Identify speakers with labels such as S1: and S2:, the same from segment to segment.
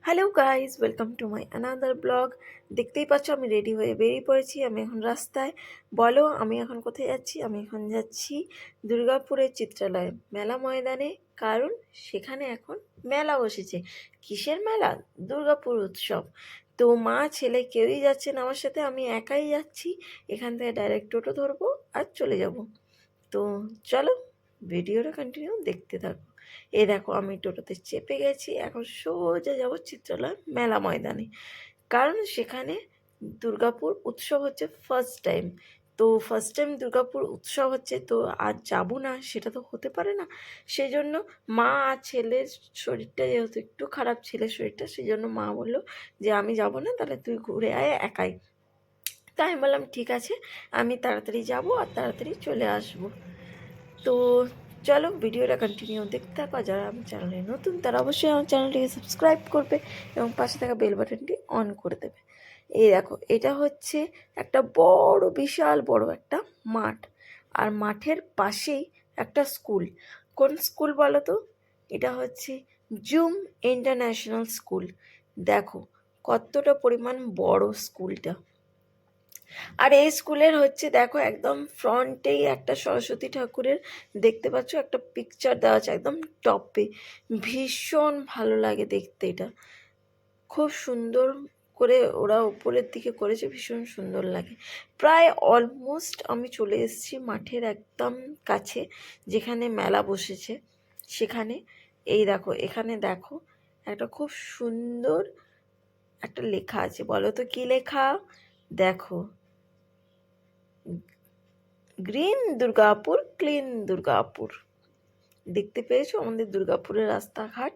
S1: Hello guys, welcome to my another blog. দেখতেই পাচ্ছ আমি রেডি হয়ে বেরিয়ে পড়েছি। আমি এখন রাস্তায়। বলো আমি এখন কোথায় যাচ্ছি? আমি এখন যাচ্ছি দুর্গাপুরের চিত্রালয় মেলা ময়দানে, কারণ সেখানে এখন মেলা বসেছে। কিসের মেলা? দুর্গাপুর উৎসব। তো মা ছেলে কেউই যাচ্ছে না আমার সাথে, আমি একাই যাচ্ছি। এখান থেকে ডাইরেক্ট টোটো ধরবো আর চলে যাব। তো চলো, ভিডিওটা কন্টিনিউ দেখতে থাকো। এই দেখো আমি টোটোতে চেপে গেছি, এখন সোজা যাব চিত্রালয় মেলা ময়দানে, কারণ সেখানে দুর্গাপুর উৎসব হচ্ছে ফার্স্ট টাইম। তো ফার্স্ট টাইম দুর্গাপুর উৎসব হচ্ছে, তো আর যাবো না সেটা তো হতে পারে না। সেই জন্য মা আর ছেলের শরীরটা যেহেতু একটু খারাপ, ছেলের শরীরটা, সেই জন্য মা বললো যে আমি যাব না, তাহলে তুই ঘুরে আয় একাই। তাই আমি বললাম ঠিক আছে, আমি তাড়াতাড়ি যাব আর তাড়াতাড়ি চলে আসবো। তো চলো ভিডিওটা কন্টিনিউ দেখতে থাকো। যারা আমার চ্যানেলে নতুন তারা অবশ্যই আমার চ্যানেলটিকে সাবস্ক্রাইব করবে এবং পাশে থাকা বেল বাটনটি অন করে দেবে। এই দেখো, এটা হচ্ছে একটা বড়, বিশাল বড় একটা মাঠ, আর মাঠের পাশেই একটা স্কুল। কোন স্কুল বলো তো? এটা হচ্ছে জুম ইন্টারন্যাশনাল স্কুল। দেখো কতটা পরিমাণ বড় স্কুলটা। আর এই স্কুলের হচ্ছে দেখো একদম ফ্রন্টেই একটা সরস্বতী ঠাকুরের দেখতে পাচ্ছ, একটা পিকচার দেওয়া আছে একদম টপে। ভীষণ ভালো লাগে দেখতে এটা, খুব সুন্দর করে ওরা উপরের দিকে করেছে, ভীষণ সুন্দর লাগে। প্রায় অলমোস্ট আমি চলে এসেছি মাঠের একদম কাছে, যেখানে মেলা বসেছে সেখানে। এই দেখো, এখানে দেখো একটা খুব সুন্দর একটা লেখা আছে, বলো তো কি লেখা? দেখো, গ্রিন দুর্গাপুর, ক্লিন দুর্গাপুর। দেখতে পেয়েছো আমাদের দুর্গাপুরের রাস্তাঘাট?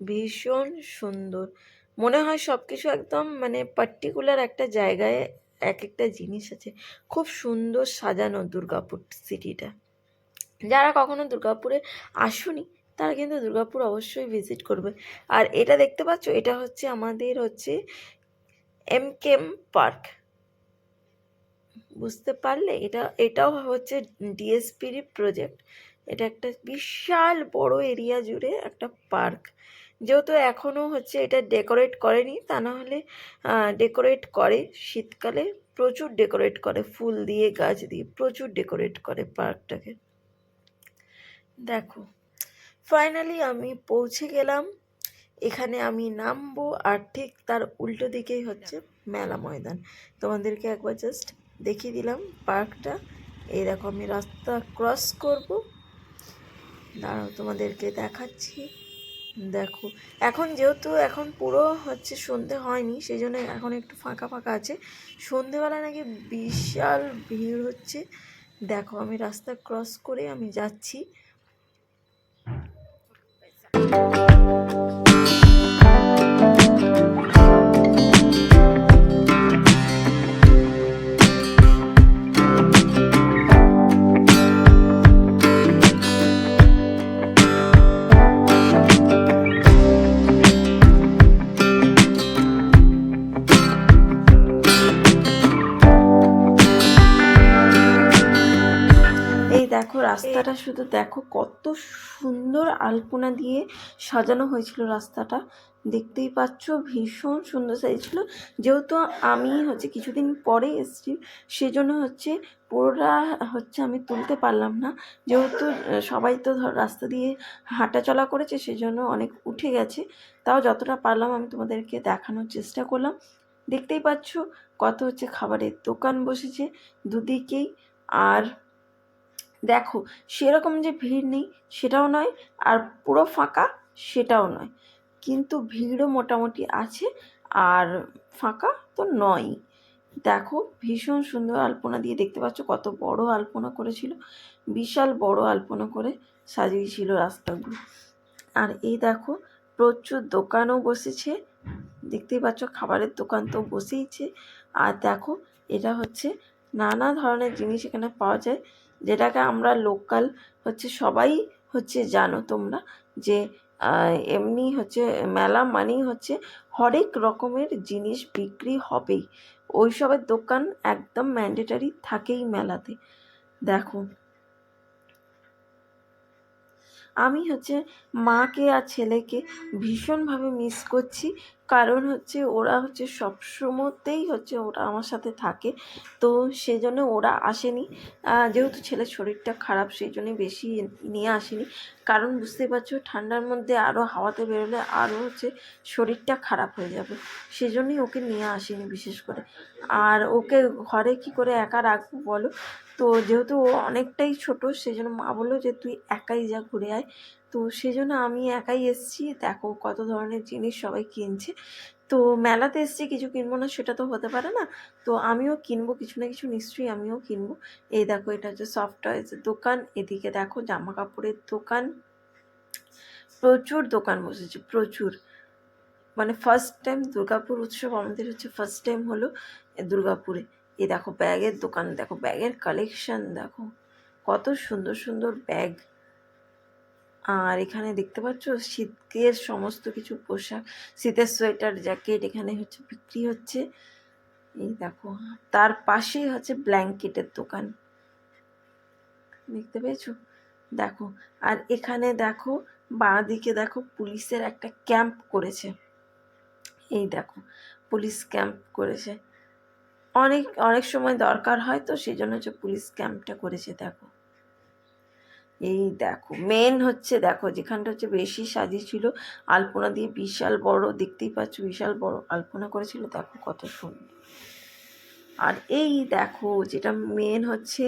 S1: ভীষণ সুন্দর। মনে হয় সব কিছু একদম মানে পার্টিকুলার একটা জায়গায় এক একটা জিনিস আছে। খুব সুন্দর সাজানো দুর্গাপুর সিটিটা। যারা কখনো দুর্গাপুরে আসুনি তারা কিন্তু দুর্গাপুর অবশ্যই ভিজিট করবে। আর এটা দেখতে পাচ্ছ, এটা হচ্ছে আমাদের হচ্ছে এমকেএম পার্ক। বুঝতে পারলে? এটাও হচ্ছে ডিএসপির প্রজেক্ট। এটা একটা বিশাল বড় এরিয়া জুড়ে একটা পার্ক। যেহেতু এখনও হচ্ছে এটা ডেকোরেট করেনি, তা না হলে ডেকোরেট করে শীতকালে, প্রচুর ডেকোরেট করে, ফুল দিয়ে গাছ দিয়ে প্রচুর ডেকোরেট করে পার্কটাকে। দেখো ফাইনালি আমি পৌঁছে গেলাম। এখানে আমি নামবো আর ঠিক তার উল্টো দিকেই হচ্ছে মেলা ময়দান। তোমাদেরকে একবার জাস্ট দেখিয়ে দিলাম পার্কটা। এই দেখো আমি রাস্তা ক্রস করব, দাঁড়াও তোমাদেরকে দেখাচ্ছি। দেখো এখন যেহেতু এখন পুরো হচ্ছে সন্ধে হয়নি, সেই জন্য এখন একটু ফাঁকা ফাঁকা আছে। সন্ধেবেলা নাকি বিশাল ভিড় হচ্ছে। দেখো আমি রাস্তা ক্রস করে আমি যাচ্ছি। এই দেখো রাস্তাটা, শুধু দেখো কত সুন্দর আলপনা দিয়ে সাজানো হয়েছিল রাস্তাটা। দেখতেই পাচ্ছ ভীষণ সুন্দর সাজিয়েছিল। যেহেতু আমি হচ্ছে কিছুদিন পরে এসেছি, সেজন্য হচ্ছে পুরোটা হচ্ছে আমি তুলতে পারলাম না। যেহেতু সবাই তো ধর রাস্তা দিয়ে হাঁটা চলা করেছে, সেজন্য অনেক উঠে গেছে। তাও যতটা পারলাম আমি তোমাদেরকে দেখানোর চেষ্টা করলাম। দেখতেই পাচ্ছ কত হচ্ছে খাবারের দোকান বসেছে দুদিকেই। আর দেখো সেরকম যে ভিড় নেই সেটাও নয়, আর পুরো ফাঁকা সেটাও নয়, কিন্তু ভিড়ও মোটামুটি আছে, আর ফাঁকা তো নয়ই। দেখো ভীষণ সুন্দর আলপনা দিয়ে, দেখতে পাচ্ছ কত বড় আলপনা করেছিল, বিশাল বড় আলপনা করে সাজিয়েছিল রাস্তাগুলো। আর এই দেখো প্রচুর দোকানও বসেছে, দেখতেই পাচ্ছ খাবারের দোকান তো বসেইছে। আর দেখো এটা হচ্ছে নানা ধরনের জিনিস এখানে পাওয়া যায়, যেটাকে আমরা লোকাল হচ্ছে সবাই হচ্ছে জানো তোমরা, যে এমনি হচ্ছে মেলা মানেই হচ্ছে হরেক রকমের জিনিস বিক্রি হবেই। ওইসবের দোকান একদম ম্যান্ডেটারি থাকেই মেলাতে। দেখো আমি হচ্ছে মাকে আর ছেলেকে ভীষণভাবে মিস করছি, কারণ হচ্ছে ওরা হচ্ছে সবসময়তেই হচ্ছে ওরা আমার সাথে থাকে, তো সেজন্য ওরা আসেনি। যেহেতু ছেলের শরীরটা খারাপ সেই জন্যই বেশি নিয়ে আসেনি, কারণ বুঝতেই পারছো ঠান্ডার মধ্যে আরও হাওয়াতে বেরোলে আরও হচ্ছে শরীরটা খারাপ হয়ে যাবে, সেজন্যই ওকে নিয়ে আসেনি বিশেষ করে। আর ওকে ঘরে কি করে একা রাখবো বলো? তো যেহেতু ও অনেকটাই ছোট সেই জন্য মা বললো যে তুই একাই যা ঘুরে আয়, তো সেই জন্য আমি একাই এসেছি। দেখো কত ধরনের জিনিস সবাই কিনছে, তো মেলাতে এসেছি কিছু কিনবো না সেটা তো হতে পারে না, তো আমিও কিনবো কিছু না কিছু, নিশ্চয়ই আমিও কিনবো। এই দেখো এটা হচ্ছে সফট টয়েসের দোকান, এদিকে দেখো জামা কাপড়ের দোকান, প্রচুর দোকান বসেছে প্রচুর। মানে ফার্স্ট টাইম দুর্গাপুর উৎসব আমাদের হচ্ছে ফার্স্ট টাইম হলো দুর্গাপুরে। এই দেখো ব্যাগের দোকান, দেখো ব্যাগের কালেকশন দেখো কত সুন্দর সুন্দর ব্যাগ। আর এখানে দেখতে পাচ্ছ শীতের সমস্ত কিছু পোশাক, শীতের সোয়েটার জ্যাকেট এখানে হচ্ছে বিক্রি হচ্ছে। এই দেখো তার পাশেই হচ্ছে ব্ল্যাঙ্কেটের দোকান, দেখতে পেয়েছো? দেখো আর এখানে দেখো বাঁ দিকে দেখো পুলিশের একটা ক্যাম্প করেছে, এই দেখো পুলিশ ক্যাম্প করেছে, অনেক অনেক সময় দরকার হয় তো সেই জন্য হচ্ছে পুলিশ ক্যাম্পটা করেছে। দেখো এই দেখো মেন হচ্ছে দেখো যেখানটা হচ্ছে বেশি সাজিয়েছিল আলপনা দিয়ে, বিশাল বড়, দেখতেই পাচ্ছ বিশাল বড় আলপনা করেছিল, দেখো কত সুন্দর। আর এই দেখো যেটা মেন হচ্ছে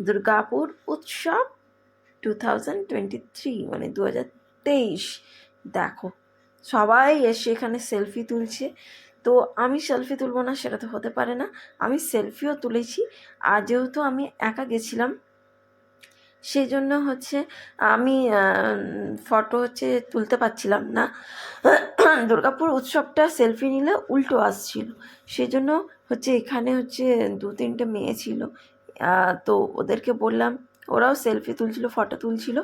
S1: দুর্গাপুর উৎসব 2023 মানে 2023, দেখো সবাই এসে এখানে সেলফি তুলছে, তো আমি সেলফি তুলবো না সেটা তো হতে পারে না, আমি সেলফিও তুলেছি। আর যেহেতু আমি একা গেছিলাম সেই জন্য হচ্ছে আমি ফটো হচ্ছে তুলতে পারছিলাম না। দুর্গাপুর উৎসবটা সেলফি নিলে উল্টো আসছিল, সেই জন্য হচ্ছে এখানে হচ্ছে 2-3টে মেয়ে ছিল, তো ওদেরকে বললাম, ওরাও সেলফি তুলছিল ফটো তুলছিল,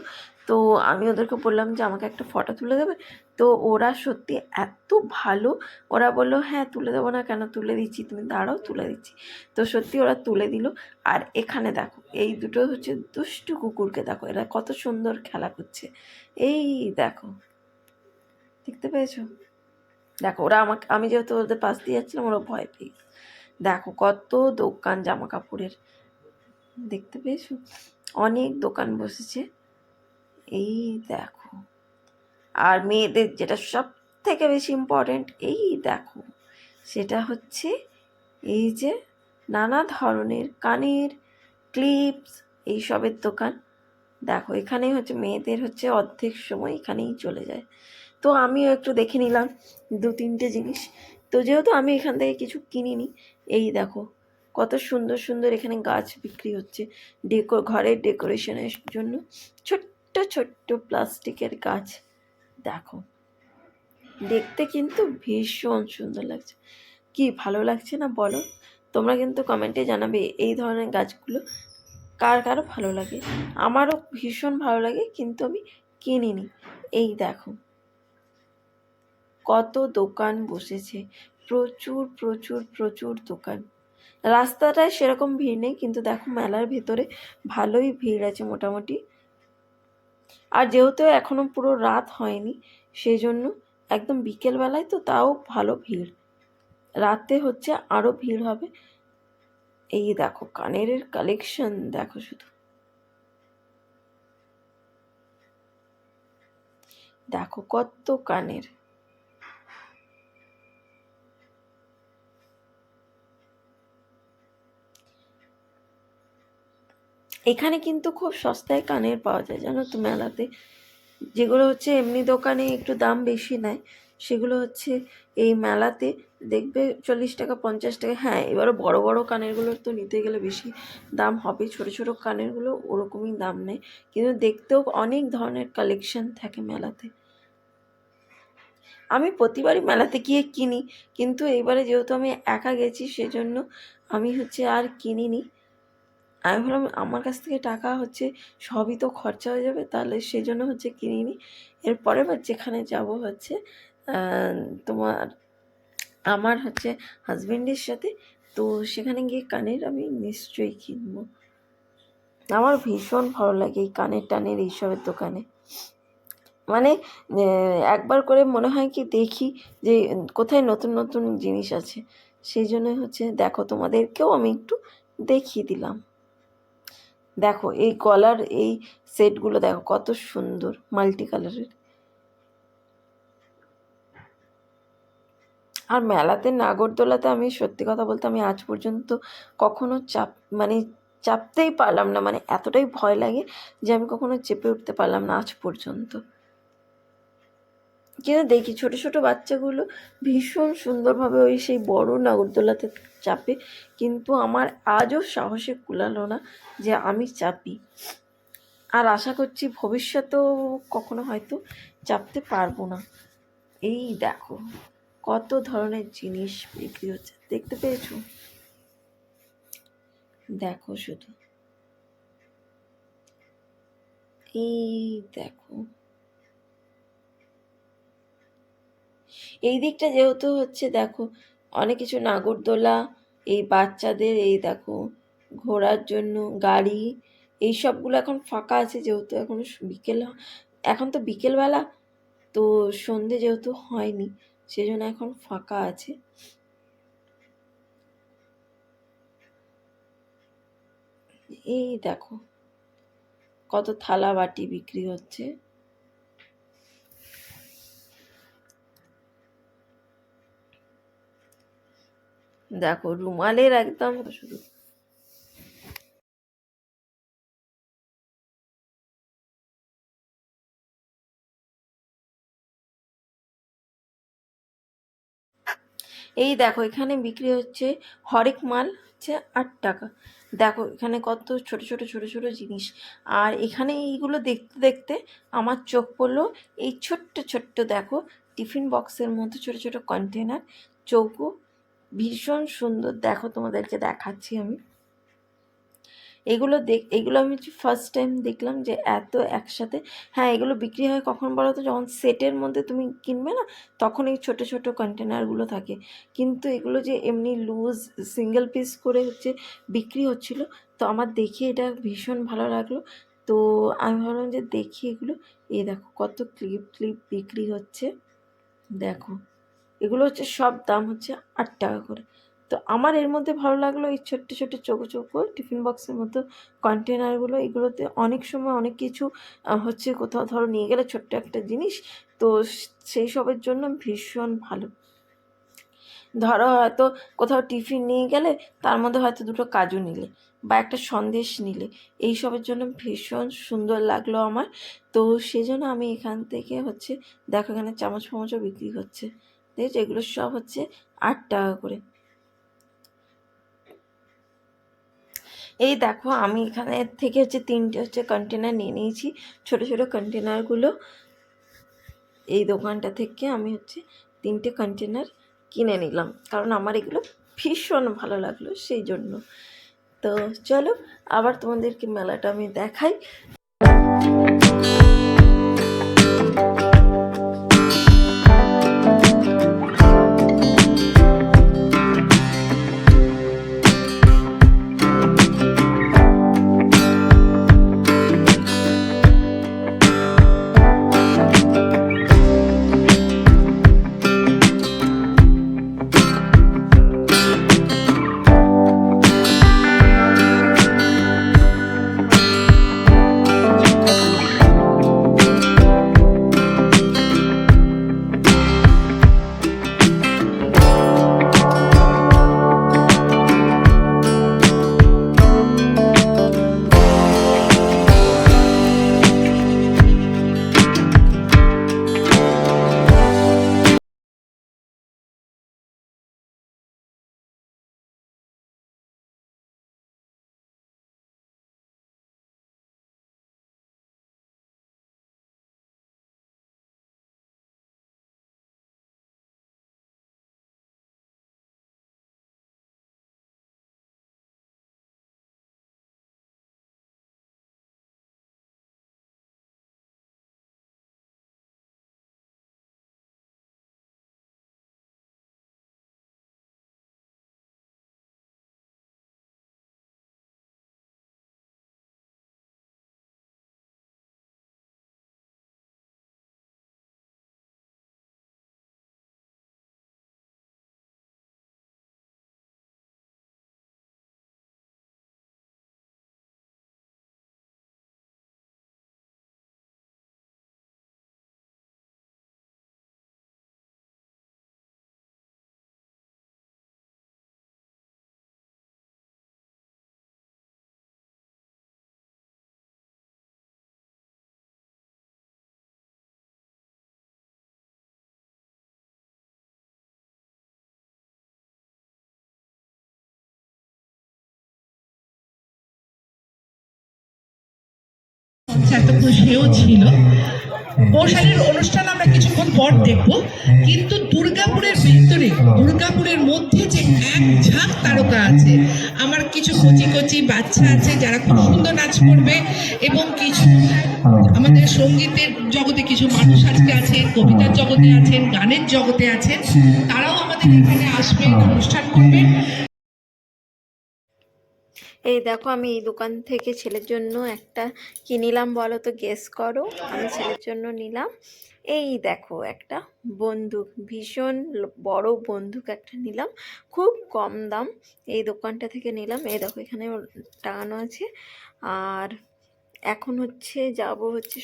S1: তো আমি ওদেরকে বললাম যে আমাকে একটা ফটো তুলে দেবে, তো ওরা সত্যি এত ভালো, ওরা বললো হ্যাঁ তুলে দেবো না কেন, তুলে দিচ্ছি, তুমি দাঁড়াও তুলে দিচ্ছি, তো সত্যি ওরা তুলে দিল। আর এখানে দেখো এই দুটো হচ্ছে দুষ্টু কুকুরকে দেখো এরা কত সুন্দর খেলা করছে, এই দেখো দেখতে পেয়েছো? দেখো ওরা আমাকে, আমি যেহেতু ওদের পাশ দিয়ে যাচ্ছিলাম ওরা ভয় পেয়ে, দেখো কত দোকান জামা কাপড়ের, দেখতে পেয়েছো অনেক দোকান বসেছে, এই দেখো। আর মেয়েদের যেটা সব থেকে বেশি ইম্পর্ট্যান্ট এই দেখো, সেটা হচ্ছে এই যে নানা ধরনের কানের ক্লিপস এইসবের দোকান। দেখো এখানেই হচ্ছে মেয়েদের হচ্ছে অর্ধেক সময় এখানেই চলে যায়, তো আমিও একটু দেখে নিলাম 2-3টে জিনিস, তো যেহেতু আমি এখান থেকে কিছু কিনিনি, এই দেখো কত সুন্দর সুন্দর এখানে গাছ বিক্রি হচ্ছে, ঘরের ডেকোরেশনের জন্য ছোট্ট ছোট্ট প্লাস্টিকের গাছ, দেখো দেখতে কিন্তু ভীষণ সুন্দর লাগছে, কি ভালো লাগছে না বলো? তোমরা কিন্তু কমেন্টে জানাবে এই ধরনের গাছগুলো কার কারো ভালো লাগে, আমারও ভীষণ ভালো লাগে কিন্তু আমি কিনিনি। এই দেখো কত দোকান বসেছে, প্রচুর প্রচুর প্রচুর দোকান, রাস্তাটায় সেরকম ভিড় নেই কিন্তু দেখো মেলার ভেতরে ভালোই ভিড় আছে মোটামুটি। আর যেহেতু এখনো পুরো রাত হয়নি সেই জন্য একদম বিকেলবেলায় তো তাও ভালো ভিড়, রাতে হচ্ছে আরও ভিড় হবে। এই দেখো কানের কালেকশন দেখো শুধু, দেখো কত কানের, এখানে কিন্তু খুব সস্তায় কানের পাওয়া যায় জানো তো মেলাতে, যেগুলো হচ্ছে এমনি দোকানে একটু দাম বেশি নেয় সেগুলো হচ্ছে এই মেলাতে দেখবে 40 টাকা 50 টাকা। হ্যাঁ এবারও বড় বড় কানেরগুলো তো নিতে গেলে বেশি দাম হবে, ছোট ছোট কানেরগুলো ওরকমই দাম নেয়, কিন্তু দেখতেও অনেক ধরনের কালেকশন থাকে মেলাতে। আমি প্রতিবারই মেলাতে গিয়ে কিনি, কিন্তু এইবারে যেহেতু আমি একা গেছি সেজন্য আমি হচ্ছে আর কিনিনি। আমি ভাবলাম আমার কাছ থেকে টাকা হচ্ছে সবই তো খরচা হয়ে যাবে, তাহলে সেই জন্য হচ্ছে কিনিনি। এরপরে বার যেখানে যাব হচ্ছে তোমার আমার হচ্ছে হাজবেন্ডের সাথে, তো সেখানে গিয়ে কানের আমি নিশ্চয়ই কিনবো, আমার ভীষণ ভালো লাগে এই কানের টানের এইসবের দোকানে। মানে একবার করে মনে হয় কি দেখি যে কোথায় নতুন নতুন জিনিস আছে, সেই জন্য হচ্ছে দেখো তোমাদেরকেও আমি একটু দেখিয়ে দিলাম। দেখো এই গলার এই সেটগুলো দেখো কত সুন্দর মাল্টি কালারের। আর মেলাতে নাগরদোলাতে আমি সত্যি কথা বলতে আমি আজ পর্যন্ত কখনো মানে চাপতেই পারলাম না, মানে এতটাই ভয় লাগে যে আমি কখনো চেপে উঠতে পারলাম না আজ পর্যন্ত। কিন্তু দেখি ছোট ছোট বাচ্চাগুলো ভীষণ সুন্দরভাবে ওই সেই বড় নাগরদোলাতে চাপে, কিন্তু আমার আজও সাহসে কুলালো না যে আমি চাপি। আর আশা করছি ভবিষ্যতেও কখনো হয়তো চাপতে পারবো না। এই দেখো কত ধরনের জিনিস বিক্রি হচ্ছে, দেখতে পেয়েছো? দেখো শুধু এই দেখো, এই দিকটা যেহেতু হচ্ছে দেখো অনেক কিছু নাগরদোলা, এই বাচ্চাদের এই দেখো ঘোরার জন্য গাড়ি, এই সবগুলো এখন ফাঁকা আছে যেহেতু এখন বিকেল, এখন তো বিকেলবেলা, তো সন্ধে যেহেতু হয়নি সেজন্য এখন ফাঁকা আছে। এই দেখো কত থালা বাটি বিক্রি হচ্ছে। দেখো রুমালের একদম শুধু এই দেখো এখানে বিক্রি হচ্ছে হরেক মাল হচ্ছে 8 টাকা। দেখো এখানে কত ছোট ছোট ছোট ছোট জিনিস। আর এখানে এইগুলো দেখতে দেখতে আমার চোখ পড়লো এই ছোট্ট ছোট্ট দেখো টিফিন বক্সের মধ্যে ছোট ছোট কন্টেনার, চৌকো, ভীষণ সুন্দর। দেখো তোমাদেরকে দেখাচ্ছি আমি, এগুলো আমি ফার্স্ট টাইম দেখলাম যে এত একসাথে। হ্যাঁ এগুলো বিক্রি হয় কখন বলো তো, যখন সেটের মধ্যে তুমি কিনবে না তখন এই ছোটো ছোটো কন্টেনারগুলো থাকে, কিন্তু এগুলো যে এমনি লুজ সিঙ্গেল পিস করে হচ্ছে বিক্রি হচ্ছিলো, তো আমার দেখে এটা ভীষণ ভালো লাগলো। তো আমি ভাবলাম যে দেখি এগুলো। এই দেখো কত ক্লিপ ক্লিপ বিক্রি হচ্ছে। দেখো এগুলো হচ্ছে সব দাম হচ্ছে 8 টাকা করে। তো আমার এর মধ্যে ভালো লাগলো এই ছোট্ট ছোট্ট চৌকো চৌকো টিফিন বক্সের মতো কন্টেনারগুলো। এগুলোতে অনেক সময় অনেক কিছু হচ্ছে কোথাও ধরো নিয়ে গেলে ছোট্ট একটা জিনিস, তো সেই সবের জন্য ভীষণ ভালো। ধরো হয়তো কোথাও টিফিন নিয়ে গেলে তার মধ্যে হয়তো দুটো কাজু নিলে বা একটা সন্দেশ নিলে, এই সবের জন্য ভীষণ সুন্দর লাগলো আমার। তো সেই জন্য আমি এখান থেকে হচ্ছে দেখো এখানে চামচ ফামচও বিক্রি হচ্ছে, দেখছো এগুলো সব হচ্ছে 8 টাকা করে। এই দেখো আমি এখানে থেকে হচ্ছে 3টে হচ্ছে কন্টেনার নিয়ে নিয়েছি, ছোট ছোট কন্টেনারগুলো। এই দোকানটা থেকে আমি হচ্ছে 3টে কন্টেনার কিনে নিলাম, কারণ আমার এগুলো ভীষণ ভালো লাগলো সেই জন্য। তো চলো আবার তোমাদেরকে মেলাটা আমি দেখাই।
S2: এসেছে, এতক্ষণ সেও ছিল। পৌষারের অনুষ্ঠান আমরা কিছুক্ষণ পর দেখব, কিন্তু দুর্গাপুরের ভিতরে, দুর্গাপুরের মধ্যে যে এক ঝাঁক তারকা আছে, আমার কিছু কচি কচি বাচ্চা আছে যারা খুব সুন্দর নাচ করবে, এবং কিছু আমাদের সঙ্গীতের জগতে কিছু মানুষ আজকে আছেন, কবিতার জগতে আছেন, গানের জগতে আছেন, তারাও আমাদের এখানে আসবেন, অনুষ্ঠান করবেন।
S1: এই দেখো আমি এই দোকান থেকে ছেলের জন্য একটা কি নিলাম বলো তো, গেস করো। আমি ছেলের জন্য নিলাম, এই দেখো, একটা বন্দুক, ভীষণ বড় বন্দুক একটা নিলাম, খুব কম দাম। এই দোকানটা থেকে নিলাম। এই দেখো এখানে টাঙানো আছে। আর এখন যাব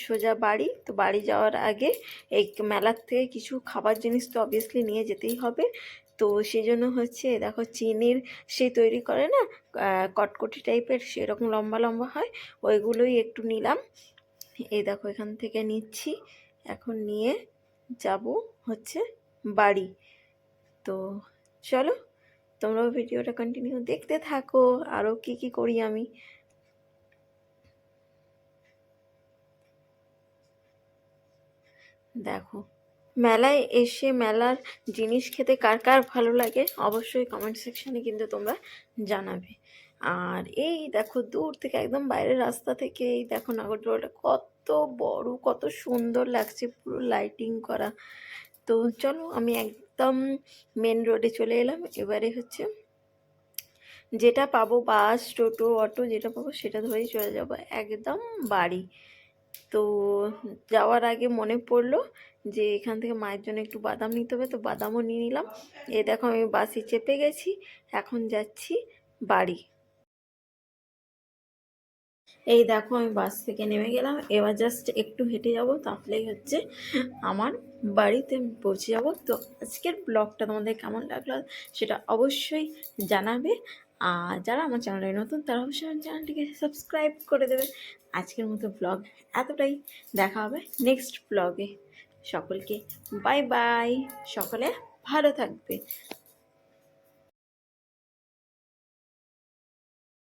S1: সোজা বাড়ি। তো বাড়ি যাওয়ার আগে এই মেলার থেকে কিছু খাবার জিনিস তো অবভিয়াসলি নিয়ে যেতেই হবে। তো সেই জন্য দেখো চিনির সেই তৈরি করে না, কটকটি টাইপের, সেরকম লম্বা লম্বা হয়, ওইগুলোই একটু নিলাম। এই দেখো এখান থেকে নিচ্ছি, এখন নিয়ে যাব বাড়ি। তো চলো, তোমরাও ভিডিওটা কন্টিনিউ দেখতে থাকো, আরও কি কি করি আমি। দেখো, মেলায় এসে মেলার জিনিস খেতে কার কার ভালো লাগে অবশ্যই কমেন্ট সেকশানে কিন্তু তোমরা জানাবে। আর এই দেখো দূর থেকে, একদম বাইরের রাস্তা থেকে, এই দেখো নাগরদোলাটা কত বড়, কত সুন্দর লাগছে, পুরো লাইটিং করা। তো চলো, আমি একদম মেন রোডে চলে এলাম। এবারে যেটা পাবো, বাস, টোটো, অটো, যেটা পাবো সেটা ধরেই চলে যাব একদম বাড়ি। তো যাওয়ার আগে মনে পড়লো যে এখান থেকে মায়ের জন্য একটু বাদাম নিতে হবে, তো বাদামও নিয়ে নিলাম। এই দেখো আমি বাসে চেপে গেছি, এখন যাচ্ছি বাড়ি। এই দেখো আমি বাস থেকে নেমে গেলাম, এবার জাস্ট একটু হেঁটে যাব, তাহলেই আমার বাড়িতে পৌঁছে যাব। তো আজকের ব্লগটা তোমাদের কেমন লাগলো সেটা অবশ্যই জানাবে। আর যারা আমার চ্যানেলে নতুন তারা অবশ্যই আমার চ্যানেলটিকে সাবস্ক্রাইব করে দেবে। আজকের মতো ব্লগ এতটাই, দেখা হবে নেক্সট ব্লগে। সকলকে বাই বাই, সকলে ভালো থাকবে।